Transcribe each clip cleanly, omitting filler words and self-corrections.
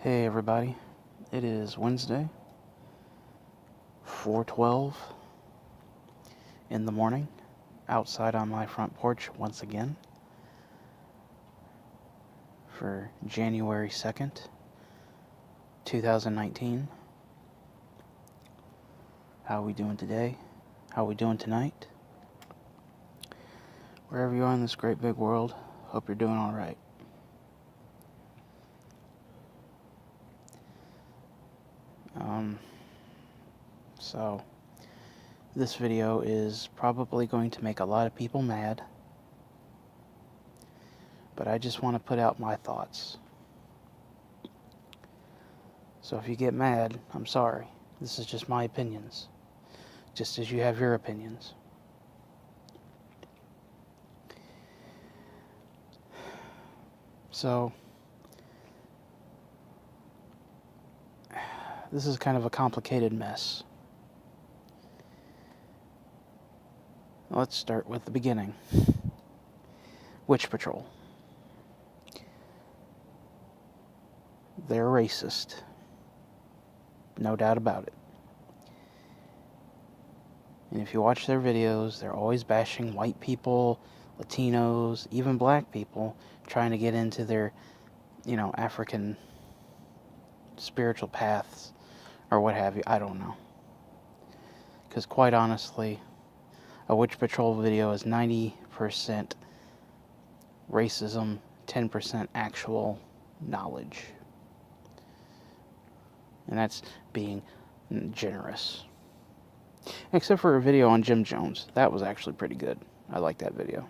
Hey everybody, it is Wednesday, 4:12 in the morning, outside on my front porch once again, for January 2nd, 2019. How are we doing today? How are we doing tonight? Wherever you are in this great big world, hope you're doing alright. So, this video is probably going to make a lot of people mad, but I just want to put out my thoughts. So if you get mad, I'm sorry. This is just my opinions, just as you have your opinions. So, this is kind of a complicated mess. Let's start with the beginning. Witch Patrol. They're racist. No doubt about it. And if you watch their videos, they're always bashing white people, Latinos, even black people, trying to get into their, African spiritual paths or what have you. I don't know. Because quite honestly, a Witch Patrol video is 90% racism, 10% actual knowledge. And that's being generous. Except for a video on Jim Jones. That was actually pretty good. I like that video.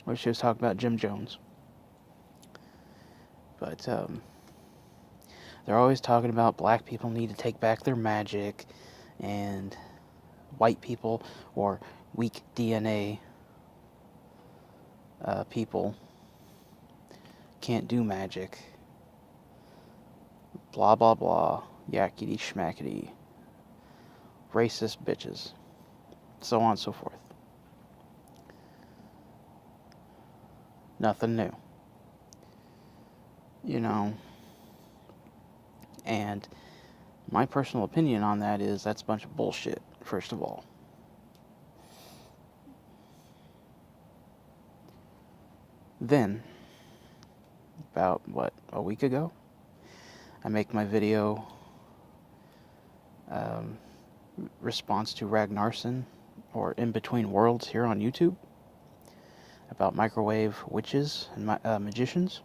Where she was talking about Jim Jones. But, they're always talking about black people need to take back their magic, and white people or weak DNA people can't do magic. Blah, blah, blah. Yakety schmackety. Racist bitches. So on and so forth. Nothing new. And my personal opinion on that is that's a bunch of bullshit, first of all. Then, about, a week ago, I make my video response to Ragnarson, or In Between Worlds, here on YouTube, about microwave witches and magicians,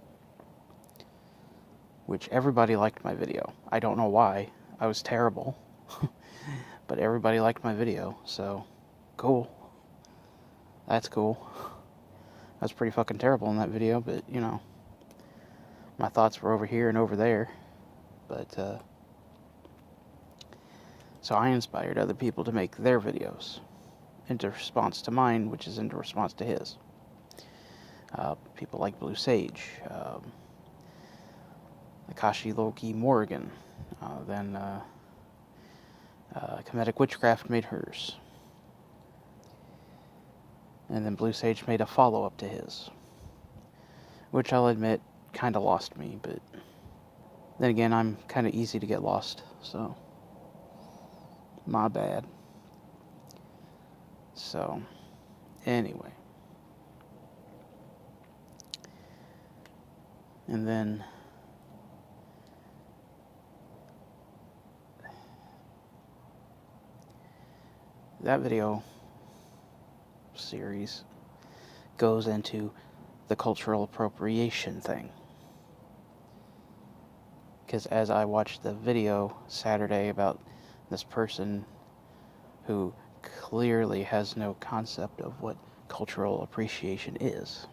which everybody liked my video. I don't know why. I was terrible. But everybody liked my video, so cool. That's cool. I was pretty fucking terrible in that video, but, my thoughts were over here and over there. But, so I inspired other people to make their videos in response to mine, which is in response to his. People like Blue Sage, Akashi Loki Morgan, then Comedic Witchcraft made hers. And then Blue Sage made a follow-up to his, which I'll admit kind of lost me, but then again, I'm kind of easy to get lost, so my bad. So, anyway. And then that video series goes into the cultural appropriation thing. Because as I watched the video Saturday about this person who clearly has no concept of what cultural appreciation is,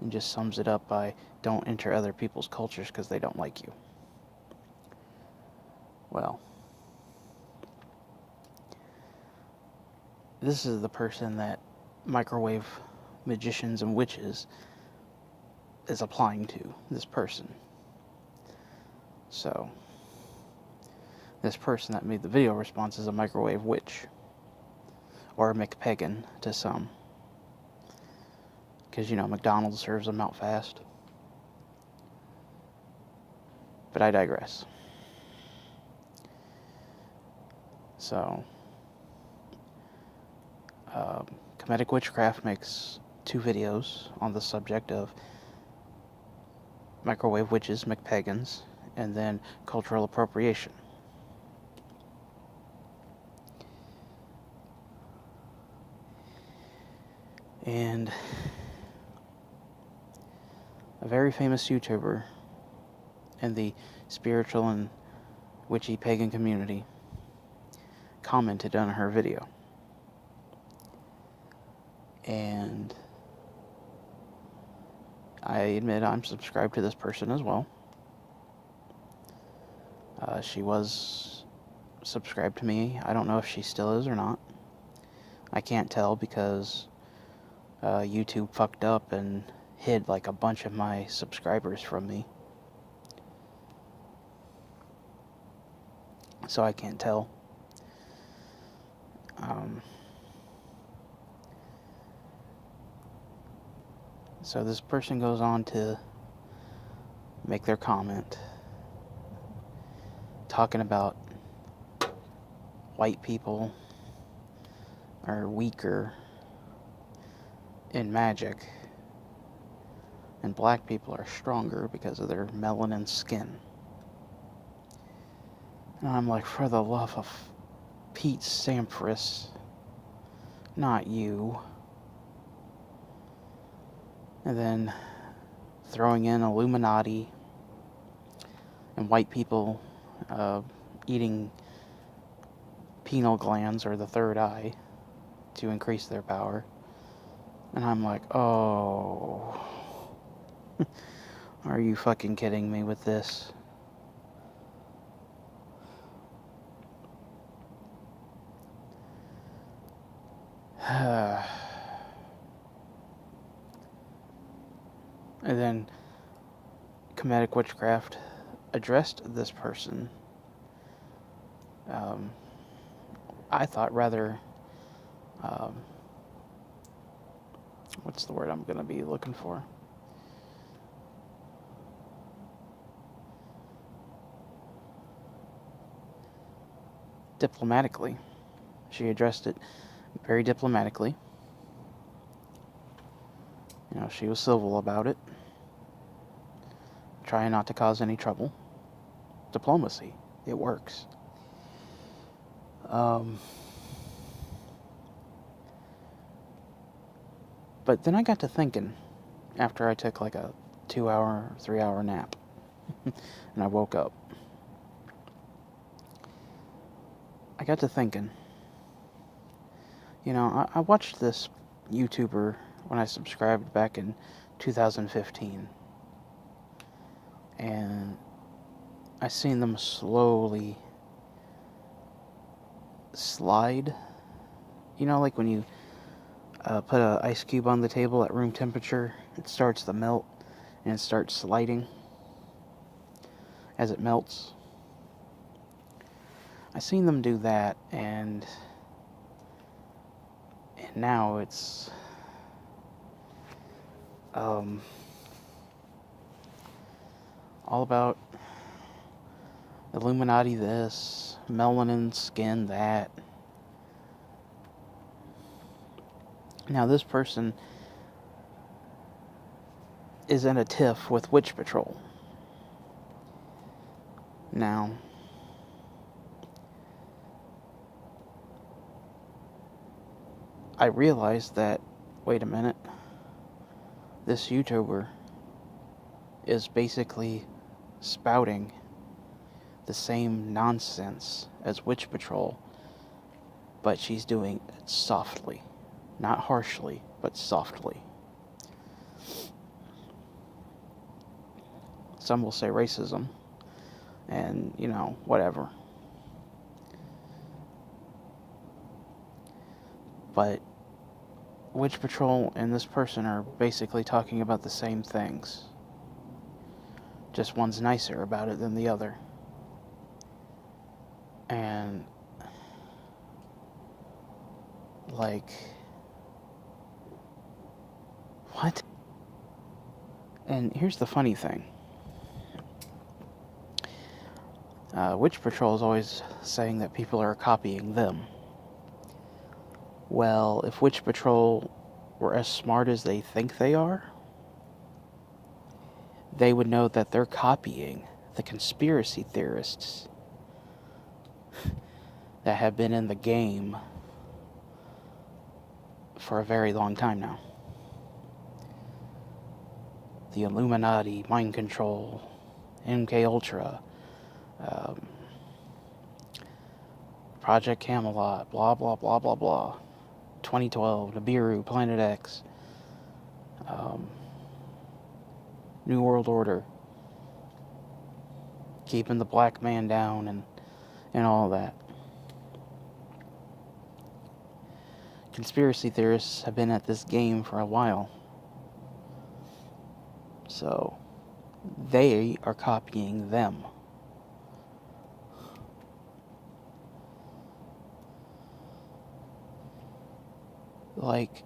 and just sums it up by, don't enter other people's cultures because they don't like you. Well, this is the person that microwave magicians and witches is applying to, this person. So, this person that made the video response is a microwave witch, or a McPagan to some. Because, McDonald's serves them out fast. But I digress. So, Comedic Witchcraft makes 2 videos on the subject of microwave witches, McPagans, and then cultural appropriation. And a very famous YouTuber in the spiritual and witchy pagan community commented on her video. And I admit I'm subscribed to this person as well. She was subscribed to me. I don't know if she still is or not. I can't tell because YouTube fucked up and hid like a bunch of my subscribers from me. So I can't tell. So this person goes on to make their comment talking about white people are weaker in magic and black people are stronger because of their melanin skin. And I'm like, for the love of Pete Sampras, not you. And then throwing in Illuminati and white people eating pineal glands or the third eye to increase their power. And I'm like, oh, are you fucking kidding me with this? And then Comedic Witchcraft addressed this person, I thought rather, what's the word I'm going to be looking for? Diplomatically. She addressed it very diplomatically. You know, she was civil about it. Trying not to cause any trouble. Diplomacy. It works. But then I got to thinking, after I took like a 2-hour, 3-hour nap, and I woke up, I got to thinking, you know, I watched this YouTuber when I subscribed back in 2015, and I seen them slowly slide. You know, like when you put an ice cube on the table at room temperature, it starts to melt and it starts sliding as it melts. I seen them do that, and now it's all about Illuminati this, melanin skin that. Now this person is in a tiff with Witch Patrol. Now, I realized that, wait a minute, this YouTuber is basically spouting the same nonsense as Witch Patrol, but she's doing it softly. Not harshly, but softly. Some will say racism, and, you know, whatever. But Witch Patrol and this person are basically talking about the same things. Just one's nicer about it than the other. And, like, what? And here's the funny thing. Witch Patrol is always saying that people are copying them. Well, if Witch Patrol were as smart as they think they are, they would know that they're copying the conspiracy theorists that have been in the game for a very long time now. The Illuminati, mind control, MK Ultra, Project Camelot, blah blah blah blah blah, 2012, Nibiru, Planet X, New World Order, keeping the black man down, and all that. Conspiracy theorists have been at this game for a while. So, they are copying them. Like,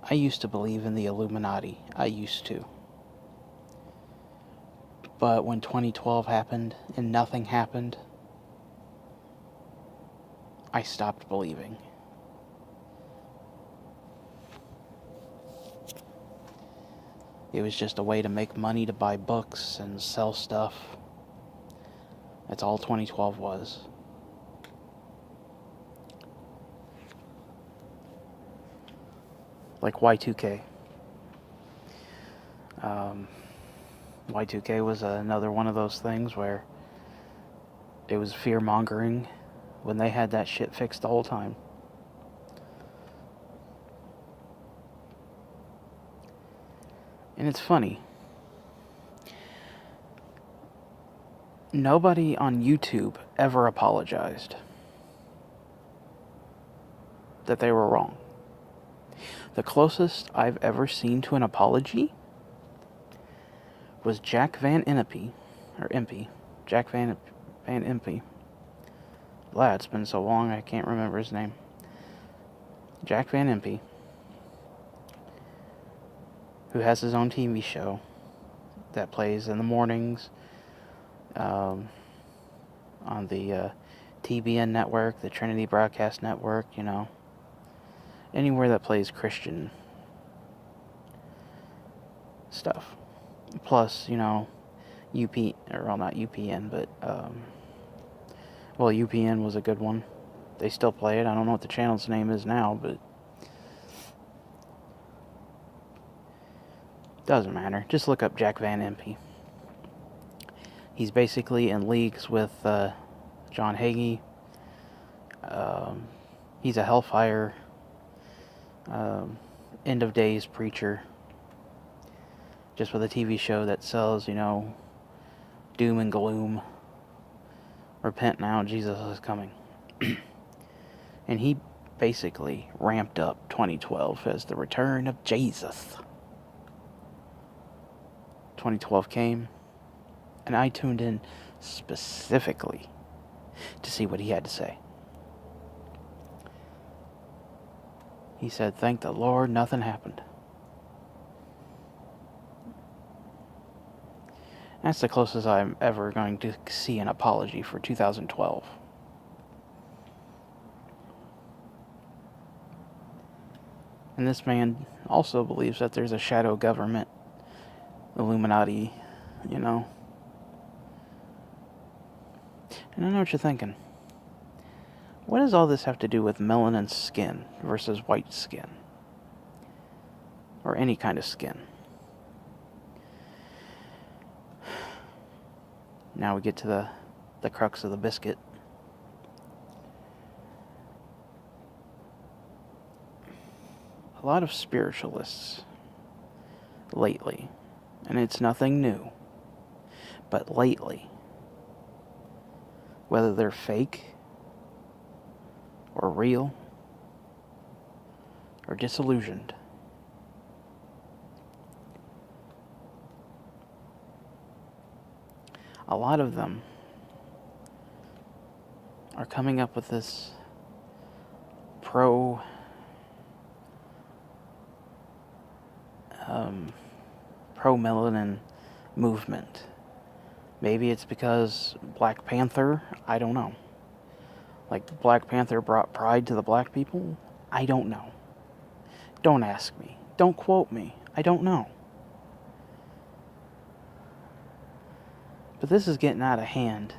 I used to believe in the Illuminati. I used to. But when 2012 happened and nothing happened, I stopped believing. It was just a way to make money to buy books and sell stuff. That's all 2012 was. Like Y2K. Y2K was another one of those things where it was fear-mongering when they had that shit fixed the whole time. And it's funny. Nobody on YouTube ever apologized that they were wrong. The closest I've ever seen to an apology was Jack Van Impe, Jack Van Impe. Wow, it's been so long I can't remember his name. Jack Van Impe, who has his own TV show that plays in the mornings on the TBN network, the Trinity Broadcast Network, you know, anywhere that plays Christian stuff. Plus, you know, not UPN, but, well, UPN was a good one. They still play it. I don't know what the channel's name is now, but doesn't matter. Just look up Jack Van Impe. He's basically in leagues with John Hagee. He's a hellfire, end of days preacher. Just with a TV show that sells, you know, doom and gloom. Repent now, Jesus is coming. And he basically ramped up 2012 as the return of Jesus. 2012 came, and I tuned in specifically to see what he had to say. He said, "Thank the Lord, nothing happened." That's the closest I'm ever going to see an apology for 2012. And this man also believes that there's a shadow government, Illuminati, you know. And I know what you're thinking. What does all this have to do with melanin skin versus white skin? Or any kind of skin? Now we get to the crux of the biscuit. A lot of spiritualists lately, and it's nothing new, but lately, whether they're fake or real or disillusioned, a lot of them are coming up with this pro-melanin movement Maybe it's because Black Panther, I don't know. Like, Black Panther brought pride to the black people? I don't know. Don't ask me. Don't quote me. I don't know. But this is getting out of hand.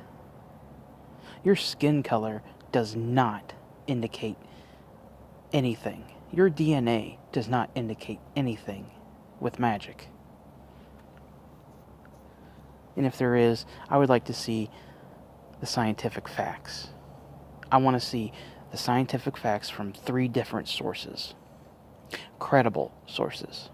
Your skin color does not indicate anything. Your DNA does not indicate anything with magic. And if there is, I would like to see the scientific facts. I want to see the scientific facts from 3 different sources. Credible sources.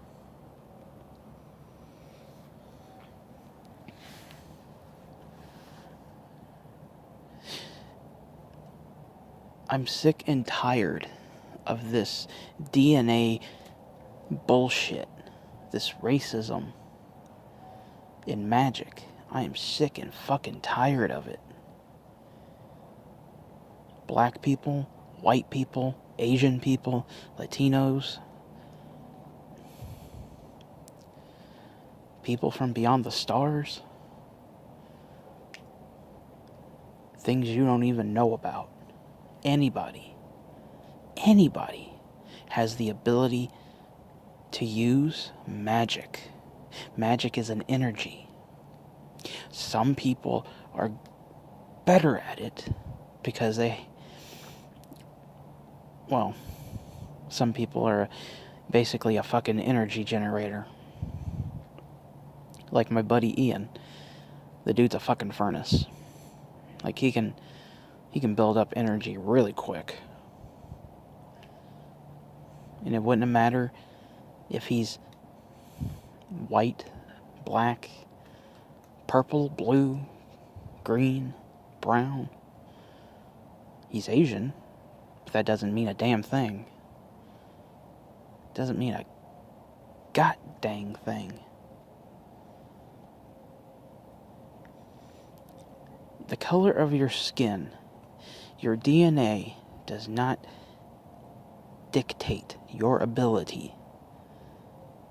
I'm sick and tired of this DNA bullshit, this racism in magic. I am sick and fucking tired of it. Black people, white people, Asian people, Latinos, people from beyond the stars, things you don't even know about. Anybody has the ability to use magic. Magic is an energy. Some people are better at it because some people are basically a fucking energy generator. Like my buddy Ian. The dude's a fucking furnace. Like, he can build up energy really quick. And it wouldn't matter if he's white, black, purple, blue, green, brown. He's Asian, but that doesn't mean a damn thing. It doesn't mean a god dang thing. The color of your skin, your DNA, does not dictate your ability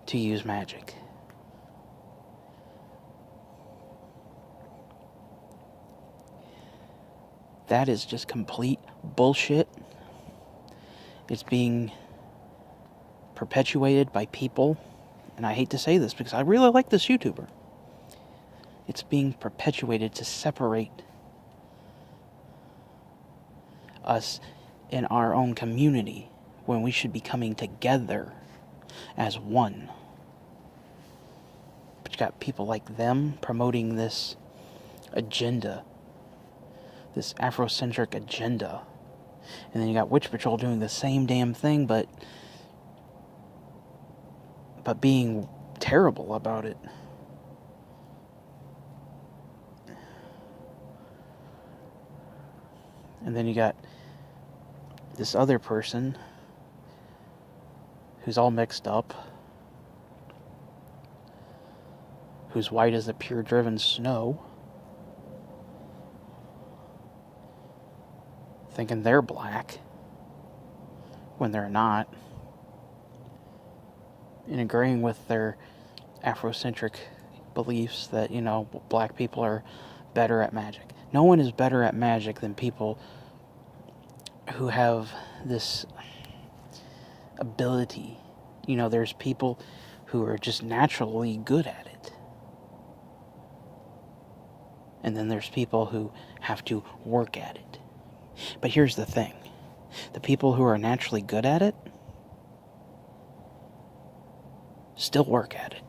to use magic. That is just complete bullshit. It's being perpetuated by people, and I hate to say this because I really like this YouTuber. It's being perpetuated to separate us in our own community when we should be coming together as one. But you got people like them promoting this agenda, this Afrocentric agenda. And then you got Witch Patrol doing the same damn thing, but being terrible about it. And then you got this other person who's all mixed up, who's white as the pure driven snow, thinking they're black when they're not, and agreeing with their Afrocentric beliefs that, black people are better at magic. No one is better at magic than people who have this ability. There's people who are just naturally good at it. And then there's people who have to work at it. But here's the thing. The people who are naturally good at it still work at it.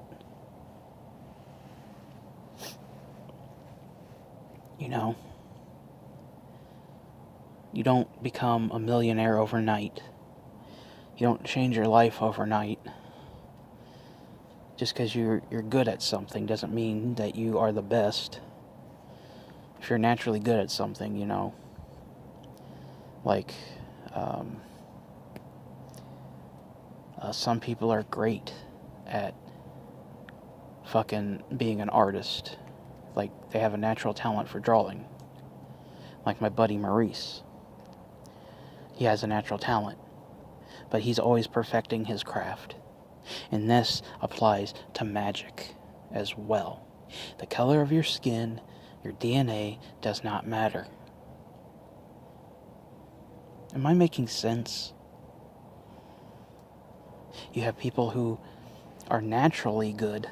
You don't become a millionaire overnight. You don't change your life overnight. Just because you're good at something doesn't mean that you are the best. If you're naturally good at something, like some people are great at fucking being an artist. Like, they have a natural talent for drawing. Like my buddy Maurice. He has a natural talent, but he's always perfecting his craft. And this applies to magic as well. The color of your skin Your DNA does not matter. Am I making sense? You have people who are naturally good,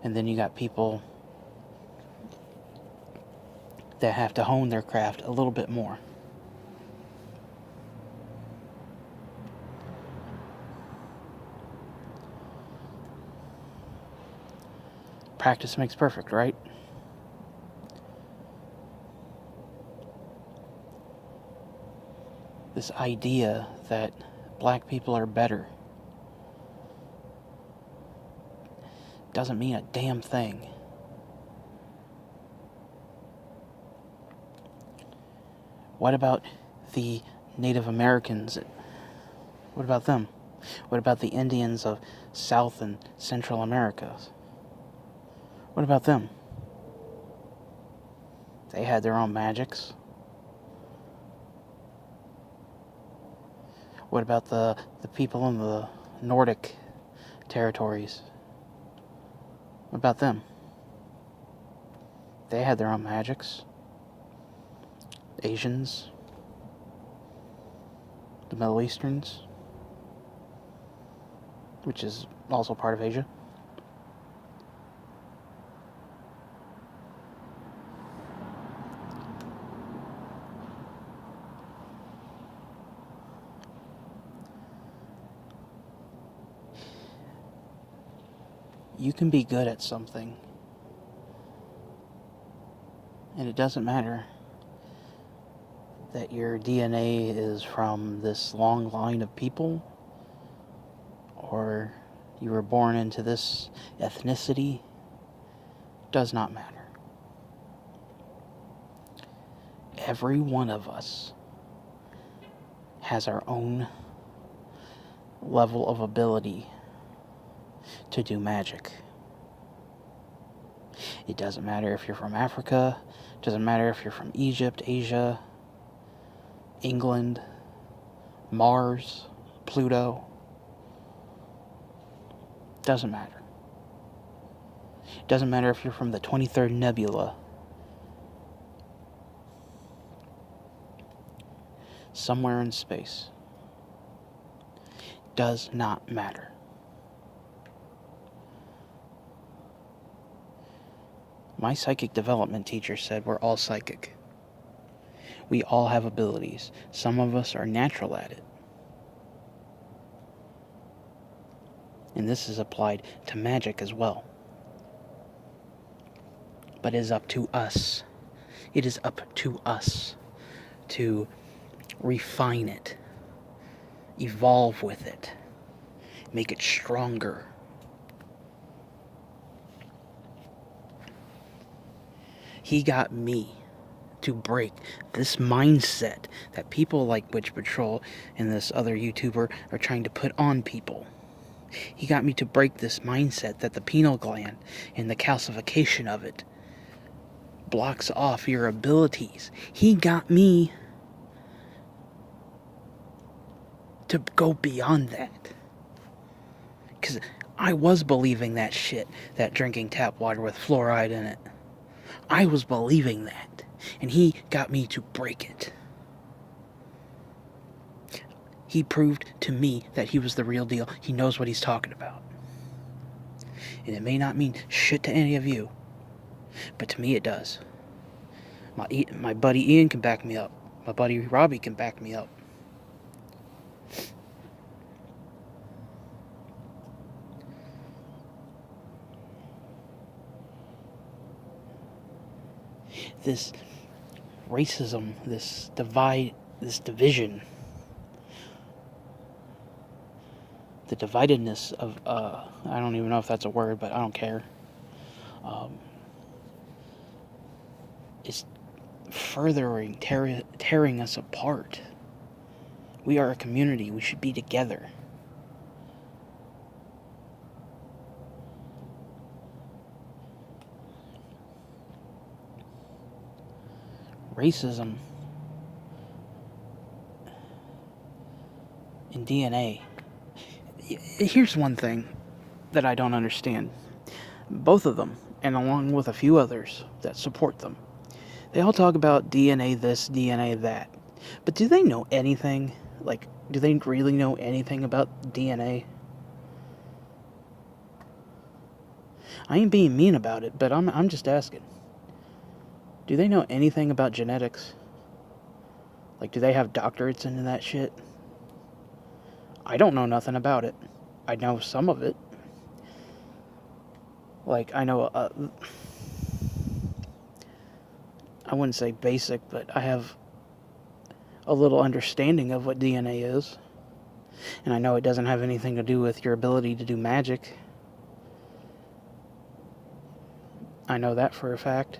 and then you got people that have to hone their craft a little bit more. Practice makes perfect, right? This idea that black people are better doesn't mean a damn thing. What about the Native Americans? What about them? What about the Indians of South and Central America? What about them? They had their own magics. What about the people in the Nordic territories? What about them? They had their own magics. Asians, the Middle Easterns, which is also part of Asia. You can be good at something, and it doesn't matter that your DNA is from this long line of people, or you were born into this ethnicity. Does not matter. Every one of us has our own level of ability to do magic. It doesn't matter if you're from Africa, it doesn't matter if you're from Egypt, Asia, England, Mars, Pluto. Doesn't matter. It doesn't matter if you're from the 23rd Nebula. Somewhere in space. Does not matter. My psychic development teacher said we're all psychic. We all have abilities. Some of us are natural at it. And this is applied to magic as well. But it is up to us. It is up to us to refine it, evolve with it, make it stronger. He got me to break this mindset that people like Witch Patrol and this other YouTuber are trying to put on people. He got me to break this mindset that the pineal gland and the calcification of it blocks off your abilities. He got me to go beyond that. Because I was believing that shit, that drinking tap water with fluoride in it. I was believing that. And he got me to break it. He proved to me that he was the real deal. He knows what he's talking about. And it may not mean shit to any of you, but to me it does. My buddy Ian can back me up. My buddy Robbie can back me up. This racism, this divide, this division, the dividedness of, I don't even know if that's a word, but I don't care, is furthering, tearing us apart. We are a community. We should be together. Racism in DNA. Here's one thing that I don't understand. Both of them, and along with a few others that support them. They all talk about DNA this, DNA that. But do they know anything? Like, do they really know anything about DNA? I ain't being mean about it, but I'm just asking. Do they know anything about genetics? Like, do they have doctorates into that shit? I don't know nothing about it. I know some of it. Like, I know, I wouldn't say basic, but I have a little understanding of what DNA is. And I know it doesn't have anything to do with your ability to do magic. I know that for a fact.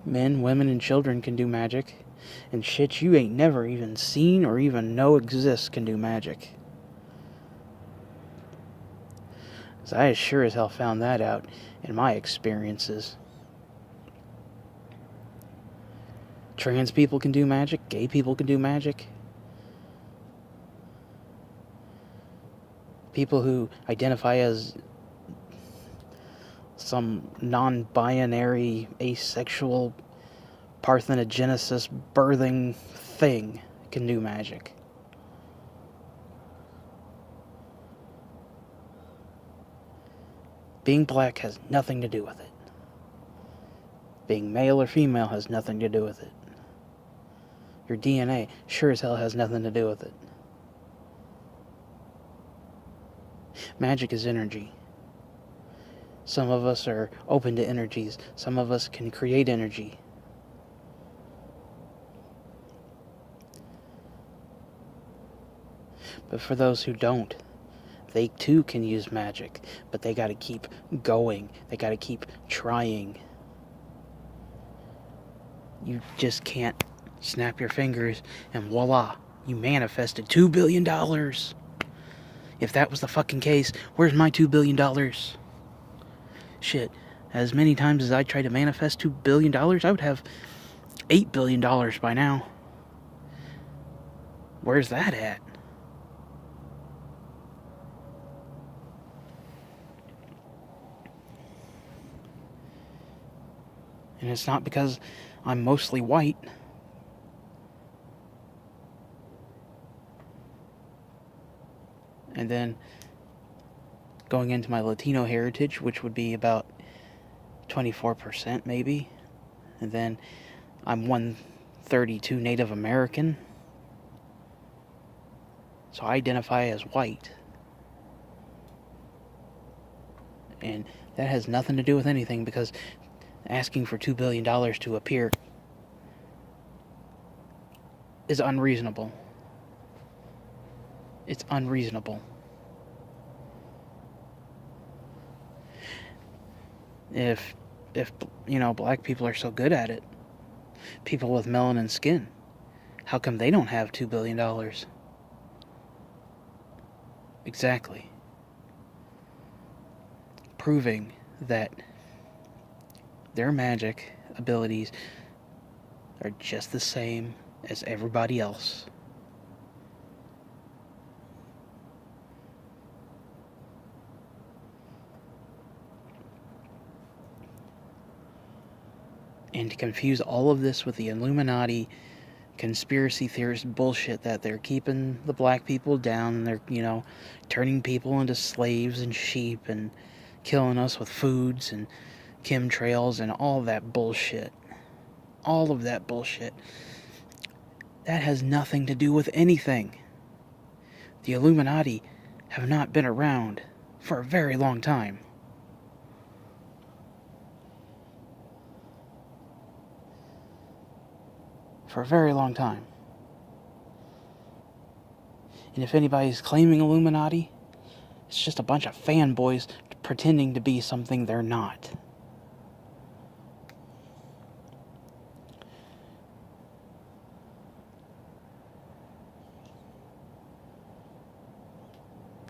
Men, women, and children can do magic. And shit you ain't never even seen or even know exists can do magic. So I sure as hell found that out in my experiences. Trans people can do magic. Gay people can do magic. People who identify as some non-binary, asexual, parthenogenesis birthing thing can do magic. Being black has nothing to do with it. Being male or female has nothing to do with it. Your DNA sure as hell has nothing to do with it. Magic is energy. Some of us are open to energies. Some of us can create energy. But for those who don't, they too can use magic. But they gotta keep going. They gotta keep trying. You just can't snap your fingers and voila, you manifested $2 billion. If that was the fucking case, where's my $2 billion? Shit, as many times as I try to manifest $2 billion, I would have $8 billion by now. Where's that at? And it's not because I'm mostly white. And then going into my Latino heritage, which would be about 24% maybe. And then I'm 132 Native American. So I identify as white. And that has nothing to do with anything because asking for $2 billion to appear is unreasonable. It's unreasonable. If black people are so good at it, people with melanin skin, how come they don't have $2 billion? Exactly. Proving that their magic abilities are just the same as everybody else. And to confuse all of this with the Illuminati conspiracy theorist bullshit that they're keeping the black people down and they're, turning people into slaves and sheep and killing us with foods and chemtrails and all that bullshit. All of that bullshit. That has nothing to do with anything. The Illuminati have not been around for a very long time. For a very long time. And if anybody's claiming Illuminati, it's just a bunch of fanboys pretending to be something they're not.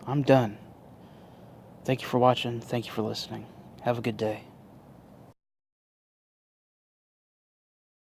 I'm done. Thank you for watching. Thank you for listening. Have a good day.